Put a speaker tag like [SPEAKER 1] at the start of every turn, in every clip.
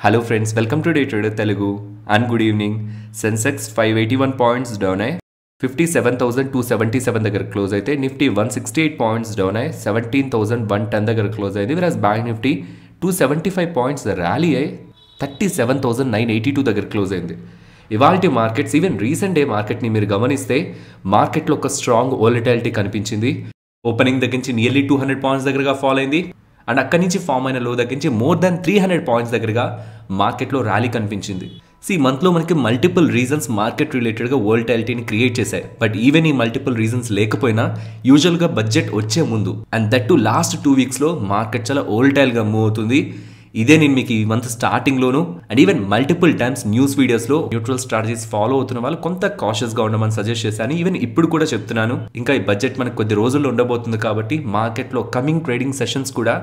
[SPEAKER 1] Hello friends, welcome to Day Trader Telugu and good evening. Sensex 581 points down 57,277 దగ్గర close అయితే Nifty 168 points down 17,110 దగ్గర close అయింది. whereas bank Nifty 275 points rally 37,982 దగ్గర close అయింది. ఇవాల్టి markets even recent day మార్కెట్ని మీరు గమనిస్తే మార్కెట్లో ఒక స్ట్రాంగ్ వోలటాలిటీ కనిపించింది. ఓపెనింగ్ దగ్గర నుంచి నియర్లీ 200 పాయింట్స్ దగ్గరగా ఫాల్ అయింది అండ్ అక్కడి నుంచి ఫామ్ అయిన లో దగ్గర నుంచి మోర్ దాన్ 300 పాయింట్స్ దగ్గరగా మార్కెట్లో ర్యాలీ కనిపించింది. ఈ మంత్లో మనకి మల్టిపుల్ రీజన్స్ మార్కెట్ రిలేటెడ్గా వోల్టాలిటీని క్రియేట్ చేశాయి. బట్ ఈవెన్ ఈ మల్టిపుల్ రీజన్స్ లేకపోయినా యూజువల్గా బడ్జెట్ వచ్చే ముందు అండ్ దట్ టు లాస్ట్ 2 వీక్స్లో మార్కెట్ చాలా వోల్టైల్గా మూవ్ అవుతుంది. ఇదే నేను మీకు ఈ మంత్ స్టార్టింగ్లోను and even multiple times news వీడియోస్లో న్యూట్రల్ స్ట్రాటజీస్ ఫాలో అవుతున్న వాళ్ళు కొంత కాషియస్గా ఉండమని సజెస్ట్ చేశాను. ఈవెన్ ఇప్పుడు కూడా చెప్తున్నాను. ఇంకా ఈ బడ్జెట్ మనకు కొద్ది రోజుల్లో ఉండబోతుంది కాబట్టి మార్కెట్లో కమింగ్ ట్రేడింగ్ సెషన్స్ కూడా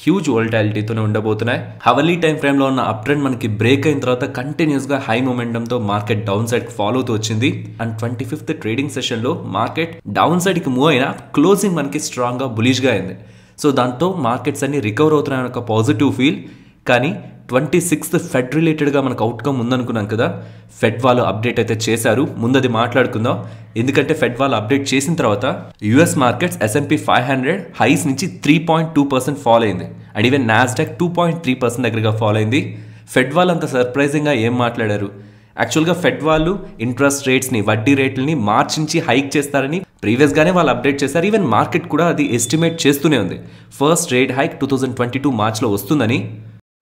[SPEAKER 1] హ్యూజ్ వోల్టాలిటీతోనే ఉండబోతున్నాయి. హవర్లీ టైం ఫ్రేమ్లో ఉన్న అప్ ట్రెండ్ మనకి బ్రేక్ అయిన తర్వాత కంటిన్యూస్గా హై మొమెంటంతో మార్కెట్ డౌన్ సైడ్కి ఫాలో అవుతూ వచ్చింది. అండ్ 25th ట్రేడింగ్ సెషన్లో మార్కెట్ డౌన్ సైడ్కి మూవ్ అయినా క్లోజింగ్ మనకి స్ట్రాంగ్గా బులిష్గా అయింది. సో దాంతో మార్కెట్స్ అన్ని రికవర్ అవుతున్నాయని ఒక పాజిటివ్ ఫీల్. కానీ 26th ఫెడ్ రిలేటెడ్గా మనకు అవుట్కమ్ ఉందనుకున్నాం కదా, ఫెడ్ వాళ్ళు అప్డేట్ అయితే చేశారు. ముందది మాట్లాడుకుందాం. ఎందుకంటే ఫెడ్ వాళ్ళు అప్డేట్ చేసిన తర్వాత యూఎస్ మార్కెట్స్ S&P 500 హైస్ నుంచి 3.2% ఫాల్ అయింది అండ్ ఈవెన్ నాస్డాక్ 2.3% దగ్గరగా ఫాల్ అయింది. ఫెడ్ వాళ్ళు అంత సర్ప్రైజింగ్గా ఏం మాట్లాడారు? యాక్చువల్గా ఫెడ్ వాళ్ళు ఇంట్రెస్ట్ రేట్స్ని వడ్డీ రేట్లని మార్చ్ నుంచి హైక్ చేస్తారని ప్రీవియస్గానే వాళ్ళు అప్డేట్ చేశారు. ఈవెన్ మార్కెట్ కూడా అది ఎస్టిమేట్ చేస్తూనే ఉంది. ఫస్ట్ రేట్ హైక్ 2022 మార్చ్లో వస్తుందని.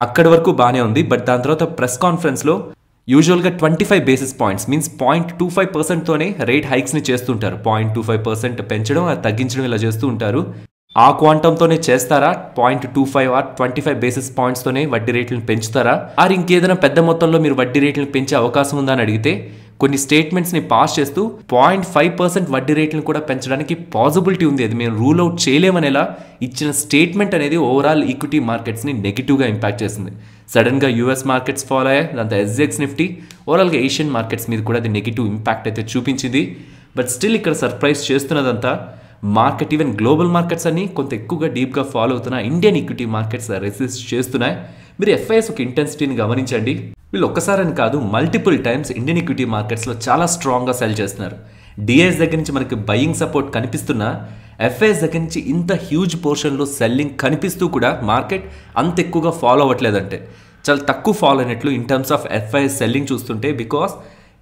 [SPEAKER 1] అక్కడి వరకు బాగానే ఉంది. బట్ దాని తర్వాత ప్రెస్ కాన్ఫరెన్స్లో యూజువల్గా 25 బేసిస్ పాయింట్స్ మీన్స్ 0.25%తోనే రేట్ హైక్స్ని చేస్తుంటారు. 0.25% పెంచడం తగ్గించడం ఇలా చేస్తూ ఉంటారు. ఆ క్వాంటంతోనే చేస్తారా? 0.25 ఆర్ 25 బేసిస్ పాయింట్స్తోనే వడ్డీ రేట్లను పెంచుతారా? ఆర్ ఇంకేదైనా పెద్ద మొత్తంలో మీరు వడ్డీ రేట్లను పెంచే అవకాశం ఉందా అని అడిగితే కొన్ని స్టేట్మెంట్స్ని పాస్ చేస్తూ 0.5% వడ్డీ రేట్లను కూడా పెంచడానికి పాసిబిలిటీ ఉంది. అది మేము రూల్ అవుట్ చేయలేమనేలా ఇచ్చిన స్టేట్మెంట్ అనేది ఓవరాల్ ఈక్విటీ మార్కెట్స్ని నెగిటివ్గా ఇంపాక్ట్ చేసింది. సడన్గా యూఎస్ మార్కెట్స్ ఫాలో అయ్యాయి. దాంతో SGX నిఫ్టీ ఓవరాల్గా ఏషియన్ మార్కెట్స్ మీద కూడా అది నెగిటివ్ ఇంపాక్ట్ అయితే చూపించింది. బట్ స్టిల్ ఇక్కడ సర్ప్రైజ్ చేస్తున్నదంతా మార్కెట్ ఈవెన్ గ్లోబల్ మార్కెట్స్ అన్ని కొంత ఎక్కువగా డీప్గా ఫాలో అవుతున్నా ఇండియన్ ఈక్విటీ మార్కెట్స్ రెసిస్ట్ చేస్తున్నాయి. మీరు FIS ఒక ఇంటెన్సిటీని గమనించండి. వీళ్ళు ఒక్కసారని కాదు మల్టిపుల్ టైమ్స్ ఇండియన్ ఈక్విటీ మార్కెట్స్లో చాలా స్ట్రాంగ్గా సెల్ చేస్తున్నారు. DIS దగ్గర నుంచి మనకి బయింగ్ సపోర్ట్ కనిపిస్తున్నా FIS దగ్గర నుంచి ఇంత హ్యూజ్ పోర్షన్లో సెల్లింగ్ కనిపిస్తూ కూడా మార్కెట్ అంత ఎక్కువగా ఫాలో అవ్వట్లేదంటే చాలా తక్కువ ఫాలో అయినట్లు in terms of FIS selling చూస్తుంటే. బికాస్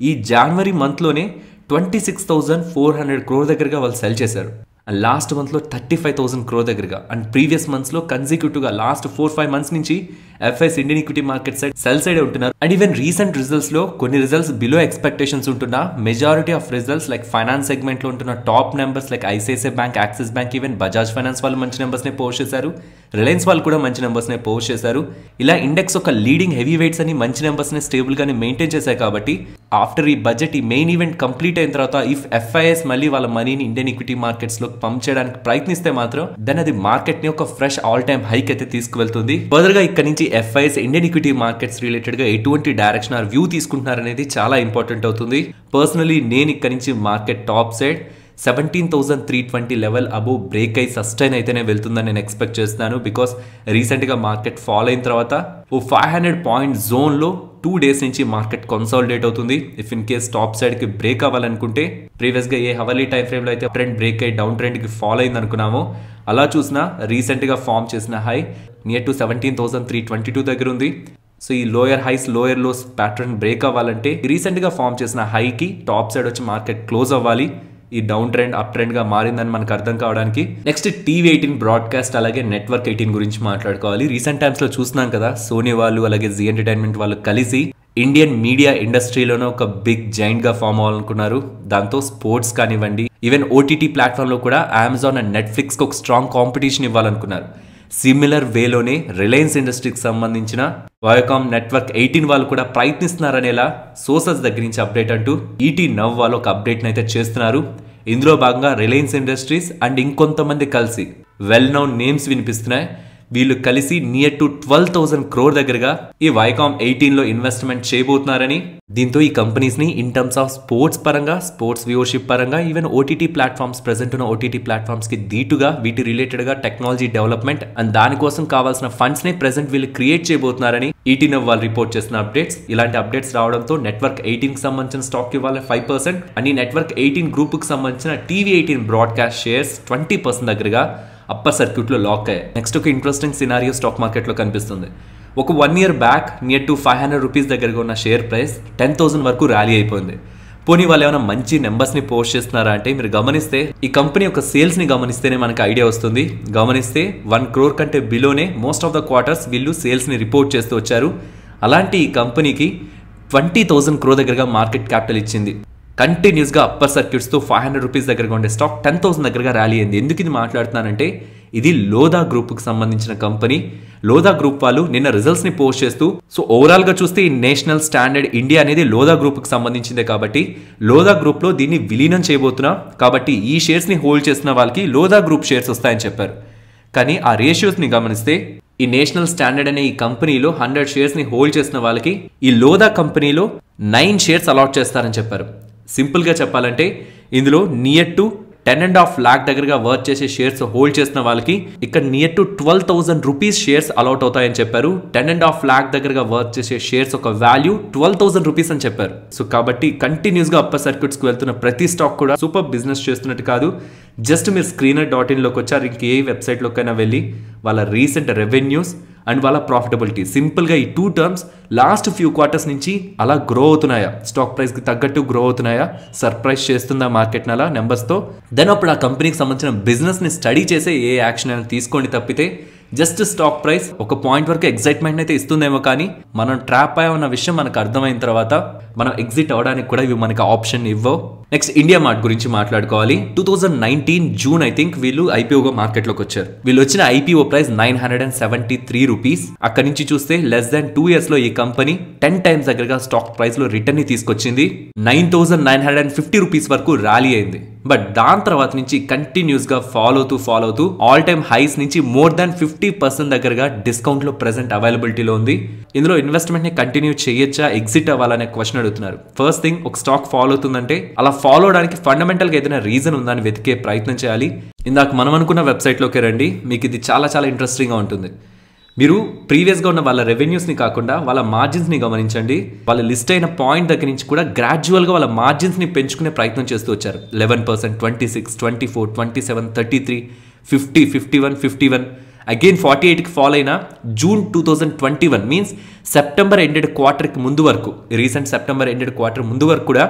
[SPEAKER 1] ఈ జనవరి మంత్లోనే 26,400 crore దగ్గరగా వాళ్ళు సెల్ చేశారు అండ్ లాస్ట్ మంత్లో 35,000 crore దగ్గరగా అండ్ ప్రీవియస్ మంత్స్లో కన్సిక్యూటివ్గా లాస్ట్ 4-5 months నుంచి FIS Indian equity market side cell సైడే ఉంటున్నారు. అండ్ ఈవెన్ రీసెంట్ రిజల్ట్స్లో కొన్ని రిజల్ట్స్ బిలో ఎక్స్పెక్టేషన్స్ ఉంటున్నా majority of results like finance సెగ్మెంట్లో ఉంటున్న top numbers like ICICI bank, axis bank, even Bajaj finance వాళ్ళు మంచి నెంబర్స్నే పోస్ట్ చేశారు. రిలయన్స్ వాళ్ళు కూడా మంచి నెంబర్స్నే పోస్ట్ చేశారు. ఇలా ఇండెక్స్ ఒక లీడింగ్ హెవీ వెయిట్స్ అని మంచి నెంబర్స్ని స్టేబుల్గానే మెయింటైన్ చేశాయి. కాబట్టి ఆఫ్టర్ ఈ బడ్జెట్ ఈ మెయిన్ ఈవెంట్ కంప్లీట్ అయిన తర్వాత ఇఫ్ FIS మళ్ళీ వాళ్ళ మనీని ఇండియన్ ఈక్విటీ మార్కెట్స్లో పంప్ చేయడానికి ప్రయత్నిస్తే మాత్రం దెన్ అది మార్కెట్ని ఒక ఫ్రెష్ ఆల్ టైమ్ హైక్ అయితే తీసుకువెళ్తుంది. ఫర్దర్గా ఇక్కడ నుంచి FIS ఇండియన్ ఈక్విటీ మార్కెట్స్ రిలేటెడ్గా ఎటువంటి డైరెక్షన్ ఆర్ వ్యూ తీసుకుంటున్నారనేది చాలా ఇంపార్టెంట్ అవుతుంది. పర్సనలీ నేను ఇక్కడ నుంచి market top side 17,320 level above break అయి సస్టైన్ అయితేనే వెళ్తుందని నేను ఎక్స్పెక్ట్ చేస్తున్నాను. బికాస్ రీసెంట్గా మార్కెట్ ఫాల్ అయిన తర్వాత ఓ 500 పాయింట్ జోన్లో 2 days నుంచి మార్కెట్ కన్సాలిడేట్ అవుతుంది. ఇఫ్ ఇన్ కేస్ టాప్ సైడ్కి బ్రేక్ అవ్వాలనుకుంటే ప్రీవియస్గా ఏ హవర్లీ టైం ఫ్రేమ్లో అయితే ట్రెండ్ బ్రేక్ అయ్యి డౌన్ ట్రెండ్కి ఫాల్ అయింది అనుకున్నామో అలా చూసినా రీసెంట్గా ఫామ్ చేసిన హై నియర్ టు 17,322 దగ్గర ఉంది. సో ఈ lower highs lower lows pattern break అవ్వాలంటే రీసెంట్గా ఫామ్ చేసిన హైకి టాప్ సైడ్ వచ్చి మార్కెట్ క్లోజ్ అవ్వాలి. ఈ డౌన్ ట్రెండ్ అప్ ట్రెండ్గా మారిందని మనకు అర్థం కావడానికి నెక్స్ట్ TV18 బ్రాడ్కాస్ట్ అలాగే నెట్వర్క్ 18 గురించి మాట్లాడుకోవాలి. రీసెంట్ టైమ్స్లో చూస్తున్నాం కదా సోనీ వాళ్ళు అలాగే జీ ఎంటర్టైన్మెంట్ వాళ్ళు కలిసి ఇండియన్ మీడియా ఇండస్ట్రీలోనే ఒక బిగ్ జైంట్గా ఫామ్ అవ్వాలనుకున్నారు. దాంతో స్పోర్ట్స్ కానివ్వండి ఈవెన్ OTT ప్లాట్ఫామ్లో కూడా అమెజాన్ అండ్ నెట్ఫ్లిక్స్కి ఒక స్ట్రాంగ్ కాంపిటీషన్ ఇవ్వాలనుకున్నారు. సిమిలర్ వేలోనే రిలయన్స్ ఇండస్ట్రీకి సంబంధించిన వయోకామ్ నెట్వర్క్ 18 వాళ్ళు కూడా ప్రయత్నిస్తున్నారనేలా సోర్సెస్ దగ్గర నుంచి అప్డేట్ అంటూ ET Now వాళ్ళు ఒక అప్డేట్ని అయితే చేస్తున్నారు. ఇందులో భాగంగా రిలయన్స్ ఇండస్ట్రీస్ అండ్ ఇంకొంతమంది కలిసి వెల్ నోన్ నేమ్స్ వినిపిస్తున్నాయి. వీళ్ళు కలిసి నియర్ టు 12,000 crore దగ్గరగా ఈ వైకామ్ 18 లో ఇన్వెస్ట్మెంట్ చేయబోతున్నారని, దీంతో ఈ కంపెనీస్ ని ఇన్ టర్మ్స్ ఆఫ్ స్పోర్ట్స్ పరంగా, స్పోర్ట్స్ వ్యూవర్షిప్ పరంగా, ఈవెన్ ఓటీటీ ప్లాట్ఫామ్స్, ప్రెసెంట్ ఉన్న ఓటీటీ ప్లాట్ఫామ్స్ కి దీటుగా వీటి రిలేటెడ్ గా టెక్నాలజీ డెవలప్మెంట్ అండ్ దానికోసం కావాల్సిన ఫండ్స్ ని ప్రెసెంట్ వీళ్ళు క్రియేట్ చేయబోతున్నారని ఈటీనో వాళ్ళు రిపోర్ట్ చేసిన అప్డేట్స్. ఇలాంటి అప్డేట్స్ రావడంతో నెట్వర్క్ 18 కి సంబంధించిన స్టాక్ ఇవ్వాలి 5% అండ్ ఈ నెట్వర్క్ 18 గ్రూప్ కి సంబంధించిన టీవీ 18 బ్రాడ్కాస్ట్ షేర్స్ 20% దగ్గరగా అప్పర్ సర్క్యూట్ లో లాక్ అయ్యాయి. నెక్స్ట్ ఒక ఇంట్రెస్టింగ్ సినారియో స్టాక్ మార్కెట్ లో కనిపిస్తుంది. ఒక 1 year back near to 500 rupees దగ్గరగా ఉన్న షేర్ ప్రైస్ 10,000 వరకు ర్యాలీ అయిపోయింది. పోనీ వాళ్ళు ఏమైనా మంచి నెంబర్స్ ని పోస్ట్ చేస్తున్నారా అంటే మీరు గమనిస్తే ఈ కంపెనీ యొక్క సేల్స్ ని గమనిస్తేనే మనకు ఐడియా వస్తుంది. గమనిస్తే 1 crore కంటే బిలోనే మోస్ట్ ఆఫ్ ద క్వార్టర్స్ వీళ్ళు సేల్స్ ని రిపోర్ట్ చేస్తూ వచ్చారు. అలాంటి ఈ కంపెనీకి 20,000 crore దగ్గరగా మార్కెట్ క్యాపిటల్ ఇచ్చింది. కంటిన్యూస్ గా అప్పర్ సర్క్యూట్స్ తో 500 రూపీస్ దగ్గరగా ఉండే స్టాక్ 10,000 దగ్గరగా ర్యాలీ అయింది. ఎందుకు ఇది మాట్లాడుతున్నానంటే ఇది లోదా గ్రూప్ కి సంబంధించిన కంపెనీ. లోదా గ్రూప్ వాళ్ళు నిన్న రిజల్ట్స్ ని పోస్ట్ చేస్తూ, సో ఓవరాల్ గా చూస్తే ఈ నేషనల్ స్టాండర్డ్ ఇండియా అనేది లోదా గ్రూప్ కి సంబంధించిందే కాబట్టి లోదా గ్రూప్ లో దీన్ని విలీనం చేయబోతున్నా కాబట్టి ఈ షేర్స్ ని హోల్డ్ చేసిన వాళ్ళకి లోదా గ్రూప్ షేర్స్ వస్తాయని చెప్పారు. కానీ ఆ రేషియోస్ ని గమనిస్తే ఈ నేషనల్ స్టాండర్డ్ అనే ఈ కంపెనీలో 100 షేర్స్ ని హోల్డ్ చేసిన వాళ్ళకి ఈ లోదా కంపెనీలో 9 షేర్స్ అలాట్ చేస్తారని చెప్పారు. సింపుల్ గా చెప్పాలంటే ఇందులో నియర్ టు 10.5 lakh దగ్గరగా వర్క్ చేసే షేర్స్ హోల్డ్ చేసిన వాళ్ళకి ఇక్కడ near to 12,000 rupees shares allot అవుతాయని చెప్పారు. 10.5 lakh దగ్గరగా వర్క్ చేసే షేర్స్ ఒక వాల్యూ 12,000 రూపీస్ అని చెప్పారు. సో కాబట్టి కంటిన్యూస్ గా అప్పర్ సర్క్యూట్స్ కి వెళ్తున్న ప్రతి స్టాక్ కూడా సూపర్ బిజినెస్ చేస్తున్నట్టు కాదు. జస్ట్ మీరు screener.in లోకి వచ్చారు, ఇంకే వెబ్సైట్ లోకైనా వెళ్ళి వాళ్ళ రీసెంట్ రెవెన్యూస్ అండ్ వాళ్ళ ప్రాఫిటబిలిటీ సింపుల్ గా ఈ 2 terms లాస్ట్ ఫ్యూ క్వార్టర్స్ నుంచి అలా గ్రో అవుతున్నాయా, స్టాక్ ప్రైస్ కి తగ్గట్టు గ్రో అవుతున్నాయా, సర్ప్రైజ్ చేస్తుందా మార్కెట్ అలా నెంబర్స్ తో, దెన్ అప్పుడు ఆ కంపెనీకి సంబంధించిన బిజినెస్ ని స్టడీ చేసే ఏ యాక్షన్ అయినా తీసుకోండి. తప్పితే జస్ట్ స్టాక్ ప్రైస్ ఒక పాయింట్ వరకు ఎక్సైట్మెంట్ అయితే ఇస్తుందేమో కానీ మనం ట్రాప్ అయ్యామన్న విషయం మనకు అర్థమైన తర్వాత మనం ఎగ్జిట్ అవడానికి కూడా ఇవి మనకి ఆప్షన్ ఇవ్వవు. నెక్స్ట్ ఇండియా మార్ట్ గురించి మాట్లాడుకోవాలి. 2019 జూన్ ఐ థింక్ వీళ్ళు ఐపీఓగా మార్కెట్ లోకి వచ్చారు. వీళ్ళు వచ్చిన ఐపీఓ ప్రైస్ 973 రూపీస్. అక్కడి నుంచి చూస్తే లెస్ దాన్ 2 years లో ఈ కంపెనీ 10 times దగ్గరగా స్టాక్ ప్రైస్ లో రిటర్న్ ని తీసుకొచ్చింది. 9,950 రూపీస్ వరకు ర్యాలీ అయింది. బట్ దాని తర్వాత నుంచి కంటిన్యూస్ గా ఫాలో అవుతూ ఆల్ టైమ్ హైస్ నుంచి మోర్ దాన్ 50% దగ్గరగా డిస్కౌంట్ లో ప్రెసెంట్ అవైలబిలిటీలో ఉంది. ఇందులో ఇన్వెస్ట్మెంట్ ని కంటిన్యూ చేయొచ్చా, ఎగ్జిట్ అవ్వాలనే క్వశ్చన్ అడుగుతున్నారు. ఫస్ట్ థింగ్, ఒక స్టాక్ ఫాలో అవుతుందంటే అలా ఫాలో అవడానికి ఫండమెంటల్ గా ఏదైనా రీజన్ ఉందని వెతికే ప్రయత్నం చేయాలి. ఇందాక మనం అనుకున్న వెబ్సైట్ లోకి రండి, మీకు ఇది చాలా చాలా ఇంట్రెస్టింగ్ గా ఉంటుంది. మీరు ప్రీవియస్గా ఉన్న వాళ్ళ రెవెన్యూస్ని కాకుండా వాళ్ళ మార్జిన్స్ని గమనించండి. వాళ్ళ లిస్ట్ అయిన పాయింట్ దగ్గర నుంచి కూడా గ్రాడ్యువల్గా వాళ్ళ మార్జిన్స్ని పెంచుకునే ప్రయత్నం చేస్తూ వచ్చారు. 11%, 26, 24, 27, 33, 50, 51, 51 అగైన్ 48కి ఫాలో అయిన జూన్ 2021 మీన్స్ సెప్టెంబర్ ఎండెడ్ క్వార్టర్కి ముందు వరకు, రీసెంట్ సెప్టెంబర్ ఎండెడ్ క్వార్టర్ ముందు వరకు కూడా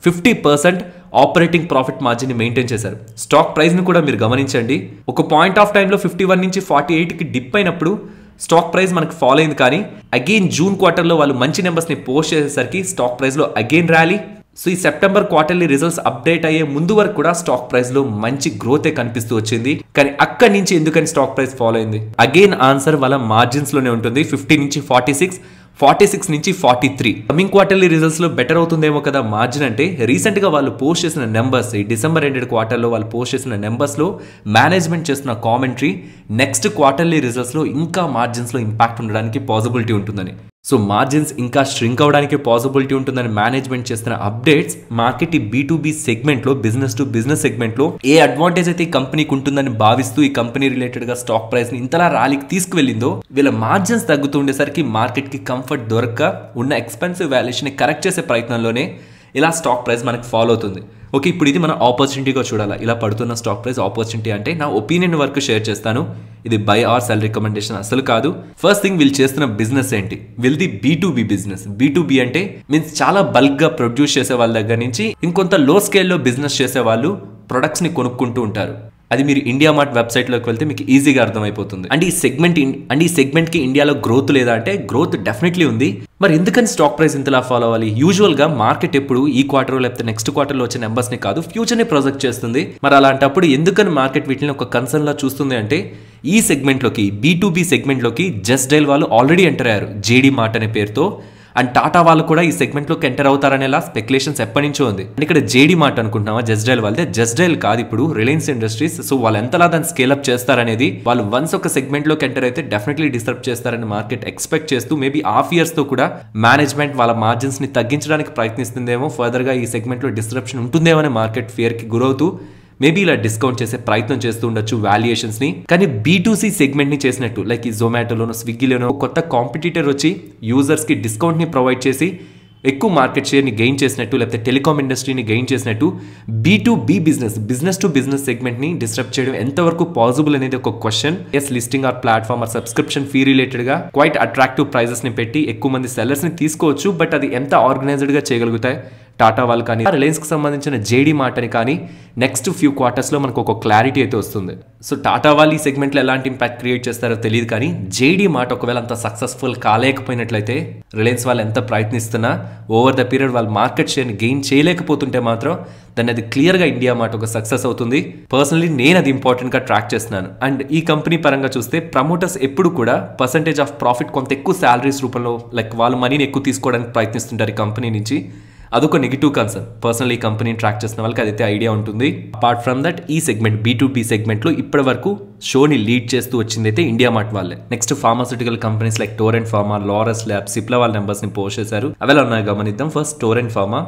[SPEAKER 1] 50% ఆపరేటింగ్ ప్రాఫిట్ మార్జిన్ ని మెయింటైన్ చేశారు. స్టాక్ ప్రైస్ ని కూడా మీరు గమనించండి. ఒక పాయింట్ ఆఫ్ టైంలో 51 నుంచి 48కి డిప్ అయినప్పుడు స్టాక్ ప్రైస్ మనకు ఫాలో అయింది. కానీ అగైన్ జూన్ క్వార్టర్లో వాళ్ళు మంచి నెంబర్స్ ని పోస్ట్ చేసేసరికి స్టాక్ ప్రైస్ లో అగైన్ ర్యాలీ. సో ఈ సెప్టెంబర్ క్వార్టర్లీ రిజల్ట్స్ అప్డేట్ అయ్యే ముందు వరకు కూడా స్టాక్ ప్రైస్ లో మంచి గ్రోతే కనిపిస్తూ వచ్చింది. కానీ అక్కడి నుంచి ఎందుకని స్టాక్ ప్రైస్ ఫాలో అయింది? అగైన్ ఆన్సర్ వాళ్ళ మార్జిన్స్ లోనే ఉంటుంది. 50 నుంచి 46, 46 నుంచి 43. కమింగ్ క్వార్టర్లీ రిజల్ట్స్ లో బెటర్ అవుతుందేమో కదా మార్జిన్ అంటే, రీసెంట్ గా వాళ్ళు పోస్ట్ చేసిన నెంబర్స్, ఈ డిసెంబర్ ఎండెడ్ క్వార్టర్ లో వాళ్ళు పోస్ట్ చేసిన నెంబర్స్ లో మేనేజ్మెంట్ చేస్తున్న కామెంటరీ నెక్స్ట్ క్వార్టర్లీ రిజల్ట్స్ లో ఇంకా మార్జిన్స్ లో ఇంపాక్ట్ ఉండడానికి పాసిబిలిటీ ఉంటుందని. సో మార్జిన్స్ ఇంకా స్ట్రింక్ అవడానికి పాసిబిలిటీ ఉంటుందని మేనేజ్మెంట్ చేస్తున్న అప్డేట్స్ మార్కెట్ ఈ B2B సెగ్మెంట్ లో, బిజినెస్ టు బిజినెస్ సెగ్మెంట్ లో ఏ అడ్వాంటేజ్ అయితే ఈ కంపెనీకి ఉంటుందని భావిస్తూ ఈ కంపెనీ రిలేటెడ్ గా స్టాక్ ప్రైస్ ని ఇంతలా ర్యాలీకి తీసుకువెళ్ళిందో, వీళ్ళ మార్జిన్స్ తగ్గుతూ ఉండేసరికి మార్కెట్ కి కంఫర్ట్ దొరక్క ఉన్న ఎక్స్పెన్సివ్ వాల్యుయేషన్ ని కరెక్ట్ చేసే ప్రయత్నంలోనే ఇలా స్టాక్ ప్రైస్ మనకి ఫాలో అవుతుంది. ఓకే, ఇప్పుడు ఇది మన ఆపర్చునిటీగా చూడాలా. ఇలా పడుతున్న స్టాక్ ప్రైస్ ఆపర్చునిటీ అంటే నా ఒపీనియన్ వరకు షేర్ చేస్తాను. ఇది బై ఆర్ సెల్ రికమెండేషన్ అసలు కాదు. ఫస్ట్ థింగ్, వీళ్ళు చేస్తున్న బిజినెస్ ఏంటి? వీళ్ళది B2B బిజినెస్. B2B అంటే మీన్స్ చాలా బల్క్ గా ప్రొడ్యూస్ చేసే వాళ్ళ దగ్గర నుంచి ఇంకొంత లో స్కేల్లో బిజినెస్ చేసే వాళ్ళు ప్రొడక్ట్స్ ని కొనుక్కుంటూ ఉంటారు. అది మీరు ఇండియా మార్ట్ వెబ్సైట్ లోకి వెళ్తే మీకు ఈజీగా అర్థమైపోతుంది. అండ్ ఈ సెగ్మెంట్ కి ఇండియాలో గ్రోత్ లేదా అంటే గ్రోత్ డెఫినెట్లీ ఉంది. మరి ఎందుకని స్టాక్ ప్రైస్ ఇంతలా ఫాలో అవ్వాలి? యూజువల్ గా మార్కెట్ ఎప్పుడు ఈ క్వార్టర్ లేకపోతే నెక్స్ట్ క్వార్టర్ లో వచ్చే నెంబర్స్ ని కాదు, ఫ్యూచర్ ని ప్రొజెక్ట్ చేస్తుంది. మరి అలాంటప్పుడు ఎందుకని మార్కెట్ వీటిని ఒక కన్సర్న్ లా చూస్తుంది అంటే, ఈ సెగ్మెంట్ లోకి B2B సెగ్మెంట్ లోకి జస్ట్ డైల్ వాళ్ళు ఆల్రెడీ ఎంటర్ అయ్యారు JD మార్ట్ అనే పేరుతో. అండ్ టాటా వాళ్ళు కూడా ఈ సెగ్మెంట్లోకి ఎంటర్ అవుతారనేలా స్పెక్యులేషన్స్ ఎప్పటి నుంచో ఉంది. అండ్ ఇక్కడ జేడీ మార్ట్ అనుకుంటున్నావా జస్ట్ డైల్ వాళ్ళదే? జస్ట్ డైల్ కాదు, ఇప్పుడు రిలయన్స్ ఇండస్ట్రీస్. సో వాళ్ళు ఎంతలా దాన్ని స్కేలప్ చేస్తారనేది, వాళ్ళు వన్స్ ఒక సెగ్మెంట్లోకి ఎంటర్ అయితే డెఫినెట్లీ డిస్టర్బ్ చేస్తారని మార్కెట్ ఎక్స్పెక్ట్ చేస్తూ మేబీ హాఫ్ ఇయర్స్ తో కూడా మేనేజ్మెంట్ వాళ్ళ మార్జిన్స్ ని తగ్గించడానికి ప్రయత్నిస్తుందేమో, ఫర్దర్ గా ఈ సెగ్మెంట్ లో డిస్టర్ప్షన్ ఉంటుందేమో అని మార్కెట్ ఫియర్ కి గురవుతూ మేబీ ఇలా డిస్కౌంట్ చేసే ప్రయత్నం చేస్తూ ఉండొచ్చు వాల్యుయేషన్స్ ని. కానీ B2C సెగ్మెంట్ ని చేసినట్టు లైక్ ఈ జొమాటోలోనో స్విగ్గీలోనో కొత్త కాంపిటీటర్ వచ్చి యూజర్స్ కి డిస్కౌంట్ ని ప్రొవైడ్ చేసి ఎక్కువ మార్కెట్ షేర్ ని గెయిన్ చేసినట్టు, లేకపోతే టెలికాం ఇండస్ట్రీని గెయిన్ చేసినట్టు B2B business to business segment ని డిస్టర్బ్ చేయడం ఎంతవరకు పాసిబుల్ అనేది ఒక question. Yes, listing or platform or subscription fee related గా క్వైట్ అట్రాక్టివ్ ప్రైజెస్ ని పెట్టి ఎక్కువ మంది సెల్లర్స్ ని తీసుకోవచ్చు. బట్ అది ఎంత ఆర్గనైజ్డ్ గా చేయగలుగుతాయి టాటా వాళ్ళు కానీ రిలయన్స్ కి సంబంధించిన జేడీ మార్ట్ అని కానీ నెక్స్ట్ ఫ్యూ క్వార్టర్స్ లో మనకు ఒక క్లారిటీ అయితే వస్తుంది. సో టాటా వాళ్ళు ఈ సెగ్మెంట్ లో ఎలాంటి ఇంపాక్ట్ క్రియేట్ చేస్తారో తెలియదు, కానీ జేడీ మార్ట్ ఒకవేళ అంత సక్సెస్ఫుల్ కాలేకపోయినట్లయితే రిలయన్స్ వాళ్ళు ఎంత ప్రయత్నిస్తున్నా ఓవర్ ద పీరియడ్ వాళ్ళు మార్కెట్ షేర్ ని గెయిన్ చేయలేకపోతుంటే మాత్రం దాన్ని అది క్లియర్ గా ఇండియా మార్ట్ ఒక సక్సెస్ అవుతుంది. పర్సనలీ నేను అది ఇంపార్టెంట్ గా ట్రాక్ చేస్తున్నాను. అండ్ ఈ కంపెనీ పరంగా చూస్తే ప్రమోటర్స్ ఎప్పుడు కూడా పర్సెంటేజ్ ఆఫ్ ప్రాఫిట్ కొంత ఎక్కువ శాలరీస్ రూపంలో లైక్ వాళ్ళు మనీని ఎక్కువ తీసుకోవడానికి ప్రయత్నిస్తుంటారు ఈ కంపెనీ నుంచి. అదొక నెగిటివ్ కన్సర్న్. పర్సనలీ కంపెనీని ట్రాక్ చేసిన వాళ్ళకి అదైతే ఐడియా ఉంటుంది. అపార్ట్ ఫ్రమ్ దట్ ఈ సెగ్మెంట్ B2B సెగ్మెంట్ లో ఇప్పటి వరకు షోని లీడ్ చేస్తూ వచ్చింది అయితే ఇండియా మార్ట్ వాళ్ళే. Next pharmaceutical companies like torrent pharma, Laurus labs, Cipla వాళ్ళ నెంబర్స్ ని పోస్ట్ చేశారు. అవి ఉన్నాయి గమనిద్దాం. First torrent pharma.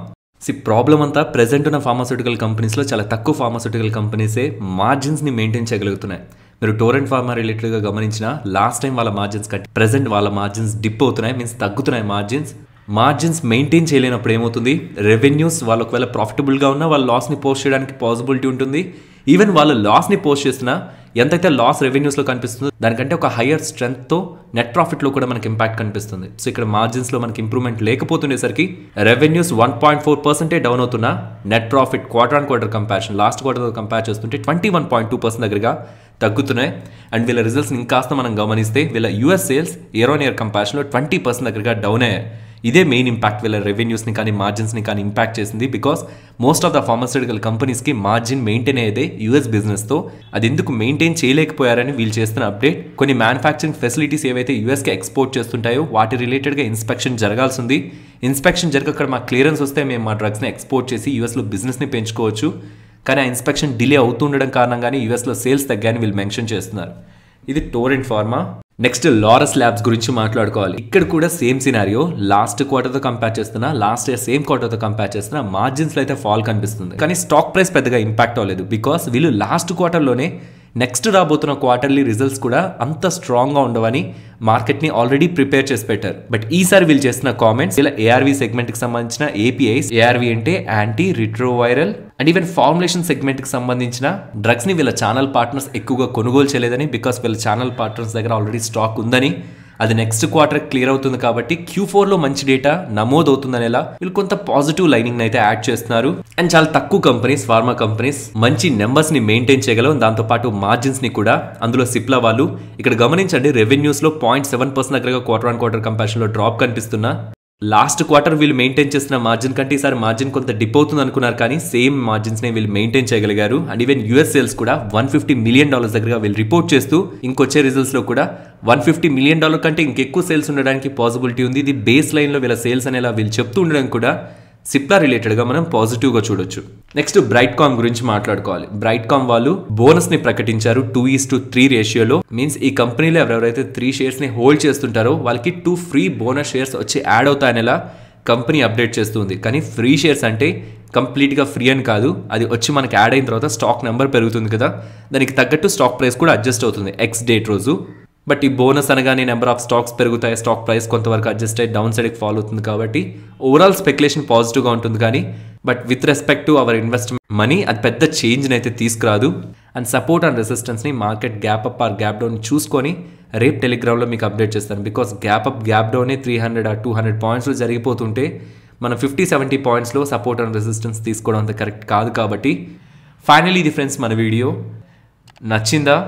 [SPEAKER 1] ప్రాబ్లం అంతా ప్రెసెంట్ ఉన్న ఫార్మాస్యూటికల్ కంపెనీస్ లో చాలా తక్కువ ఫార్మాస్యూటికల్ కంపెనీసే మార్జిన్స్ ని మెయింటైన్ చేయగలుగుతున్నాయి. మీరు టోరెంట్ ఫార్మా రిలేటెడ్ గా గమనించిన లాస్ట్ టైం వాళ్ళ మార్జిన్స్ కంటే ప్రెసెంట్ వాళ్ళ మార్జిన్స్ డిప్ అవుతున్నాయి, మీన్స్ తగ్గుతున్నాయి. మార్జిన్స్ మెయింటైన్ చేయలేనప్పుడు ఏమవుతుంది, రెవెన్యూస్ వాళ్ళు ఒకవేళ ప్రాఫిటబుల్గా ఉన్నా వాళ్ళ లాస్ని పోస్ట్ చేయడానికి పాసిబిలిటీ ఉంటుంది. ఈవెన్ వాళ్ళు లాస్ని పోస్ట్ చేసినా ఎంతైతే లాస్ రెవెన్యూస్లో కనిపిస్తుందో దానికంటే ఒక హయ్యర్ స్ట్రెంగ్త్తో నెట్ ప్రాఫిట్లో కూడా మనకి ఇంపాక్ట్ కనిపిస్తుంది. సో ఇక్కడ మార్జిన్స్లో మనకి ఇంప్రూవ్మెంట్ లేకపోతుండేసరికి రెవెన్యూస్ 1.4% డౌన్ అవుతున్నా net profit quarter on quarter comparison last క్వార్టర్తో కంపేర్ చేస్తుంటే 21.2% దగ్గరగా తగ్గుతున్నాయి. అండ్ వీళ్ళ రిజల్ట్స్ ఇంకాస్త మనం గమనిస్తే వీళ్ళ US sales year on year కంపారిజన్లో 20% దగ్గరగా డౌన్ అయ్యాయి. ఇదే మెయిన్ ఇంపాక్ట్ వీళ్ళ రెవెన్యూస్ని కానీ మార్జిన్స్ని కానీ ఇంపాక్ట్ చేసింది. Because most of the pharmaceutical కంపెనీస్కి మార్జిన్ మెయింటైన్ అయ్యేదే యూఎస్ బిజినెస్తో. అది ఎందుకు మెయింటైన్ చేయలేకపోయారని వీళ్ళు చేస్తున్న అప్డేట్. కొన్ని మ్యానుఫ్యాక్చరింగ్ ఫెసిలిటీస్ ఏవైతే యూఎస్కి ఎక్స్పోర్ట్ చేస్తుంటాయో వాటి రిలేటెడ్గా ఇన్స్పెక్షన్ జరగాల్సి ఉంది. ఇన్స్పెక్షన్ జరిగి అక్కడ మా క్లియరెన్స్ వస్తే మేము మా డ్రగ్స్ని ఎక్స్పోర్ట్ చేసి యూఎస్లో బిజినెస్ని పెంచుకోవచ్చు. కానీ ఆ ఇన్స్పెక్షన్ డిలే అవుతుండడం కారణంగానే యూఎస్లో సేల్స్ తగ్గాయని వీళ్ళు మెన్షన్ చేస్తున్నారు. ఇది torrent pharma. Next Laurus labs గురించి మాట్లాడుకోవాలి. ఇక్కడ కూడా సేమ్ సినారియో. లాస్ట్ క్వార్టర్తో కంపేర్ చేస్తున్నా, లాస్ట్ ఇయర్ సేమ్ క్వార్టర్తో కంపేర్ చేస్తున్నా మార్జిన్స్లో అయితే ఫాల్ కనిపిస్తుంది. కానీ స్టాక్ ప్రైస్ పెద్దగా ఇంపాక్ట్ అవ్వలేదు. బికాస్ వీళ్ళు లాస్ట్ క్వార్టర్లోనే నెక్స్ట్ రాబోతున్న క్వార్టర్లీ రిజల్ట్స్ కూడా అంత స్ట్రాంగ్గా ఉండవని మార్కెట్ని ఆల్రెడీ ప్రిపేర్ చేసి పెట్టారు. బట్ ఈసారి వీళ్ళు చేసిన కామెంట్స్ ఇలా ARV సెగ్మెంట్కి సంబంధించిన APIs, ARV అంటే anti retroviral and even formulation సెగ్మెంట్కి సంబంధించిన డ్రగ్స్ని వీళ్ళ ఛానల్ పార్ట్నర్స్ ఎక్కువగా కొనుగోలు చేయలేదని, బికాస్ వీళ్ళ ఛానల్ పార్ట్నర్స్ దగ్గర ఆల్రెడీ స్టాక్ ఉందని, అది నెక్స్ట్ క్వార్టర్ క్లియర్ అవుతుంది కాబట్టి Q4లో మంచి డేటా నమోదు అవుతుందనేలా వీళ్ళు కొంత పాజిటివ్ లైనింగ్ అయితే యాడ్ చేస్తున్నారు. అండ్ చాలా తక్కువ కంపెనీస్, ఫార్మా కంపెనీస్ మంచి నెంబర్స్ ని మెయింటైన్ చేయగలవు, దాంతోపాటు మార్జిన్స్ ని కూడా. అందులో సిప్లా వాళ్ళు ఇక్కడ గమనించండి, రెవెన్యూస్ లో 0.7% దగ్గరగా క్వార్టర్ ఆన్ క్వార్టర్ కంపారిజన్ లో డ్రాప్ కనిపిస్తున్నా. లాస్ట్ క్వార్టర్ వీళ్ళు మెయింటైన్ చేసిన మార్జిన్ కంటే ఈసారి మార్జిన్ కొంత డిప్ అవుతుంది అనుకున్నారు, కానీ సేమ్ మార్జిన్స్ ని వీళ్ళు మెయింటైన్ చేయగలిగారు. అండ్ ఈవెన్ యూఎస్ సేల్స్ కూడా $150 మిలియన్ దగ్గరగా వీళ్ళు రిపోర్ట్ చేస్తూ ఇంకొచ్చే రిజల్ట్స్ లో కూడా $150 మిలియన్ కంటే ఇంకెక్కువ సేల్స్ ఉండడానికి పాసిబిలిటీ ఉంది. ఇది బేస్ లైన్ లో వీళ్ళ సేల్స్ అనేలా వీళ్ళు చెప్తూ ఉండడం కూడా సిప్లా రిలేటెడ్గా మనం పాజిటివ్గా చూడొచ్చు. నెక్స్ట్ బ్రైట్కామ్ గురించి మాట్లాడుకోవాలి. బ్రైట్కామ్ వాళ్ళు బోనస్ ని ప్రకటించారు 2:3 రేషియోలో. మీన్స్ ఈ కంపెనీలో ఎవరెవరైతే 3 షేర్స్ ని హోల్డ్ చేస్తుంటారో వాళ్ళకి 2 ఫ్రీ బోనస్ షేర్స్ వచ్చి యాడ్ అవుతాయనేలా కంపెనీ అప్డేట్ చేస్తుంది. కానీ ఫ్రీ షేర్స్ అంటే కంప్లీట్గా ఫ్రీ అని కాదు, అది వచ్చి మనకి యాడ్ అయిన తర్వాత స్టాక్ నెంబర్ పెరుగుతుంది కదా, దానికి తగ్గట్టు స్టాక్ ప్రైస్ కూడా అడ్జస్ట్ అవుతుంది ఎక్స్ డేట్ రోజు. బట్ ఈ బోనస్ అనగానే నెంబర్ ఆఫ్ స్టాక్స్ పెరుగుతాయి, స్టాక్ ప్రైస్ కొంతవరకు అడ్జస్ట్ అయ్యి డౌన్ సైడ్కి ఫాలో అవుతుంది. కాబట్టి ఓవరాల్ స్పెక్యులేషన్ పాజిటివ్గా ఉంటుంది, కానీ but with respect to our investment money అది పెద్ద చేంజ్ని అయితే తీసుకురాదు. అండ్ సపోర్ట్ అండ్ రెసిస్టెన్స్ని market gap up or gap down చూసుకొని రేపు టెలిగ్రామ్లో మీకు అప్డేట్ చేస్తాను. బికాస్ గ్యాప్ అప్ గ్యాప్ డౌనే 300 or 200 పాయింట్స్లో జరిగిపోతుంటే మనం 50-70 పాయింట్స్లో సపోర్ట్ అండ్ రెసిస్టెన్స్ తీసుకోవడం అంత కరెక్ట్ కాదు. కాబట్టి ఫైనలీ ఇది ఫ్రెండ్స్ మన వీడియో నచ్చిందా?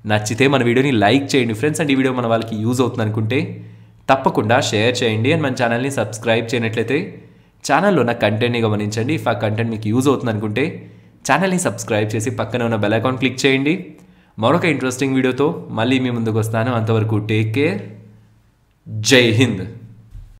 [SPEAKER 1] నచ్చితే మన వీడియోని లైక్ చేయండి ఫ్రెండ్స్. అండ్ ఈ వీడియో మన వాళ్ళకి యూజ్ అవుతుంది అనుకుంటే తప్పకుండా షేర్ చేయండి. అండ్ మన ఛానల్ని సబ్స్క్రైబ్ చేయనట్లయితే ఛానల్లో ఉన్న కంటెంట్ని గమనించండి. ఇఫ్ ఆ కంటెంట్ మీకు యూజ్ అవుతుంది అనుకుంటే ఛానల్ని సబ్స్క్రైబ్ చేసి పక్కన ఉన్న బెల్ ఐకాన్ క్లిక్ చేయండి. మరొక ఇంట్రెస్టింగ్ వీడియోతో మళ్ళీ మీ ముందుకు వస్తాను. అంతవరకు టేక్ కేర్. జై హింద్.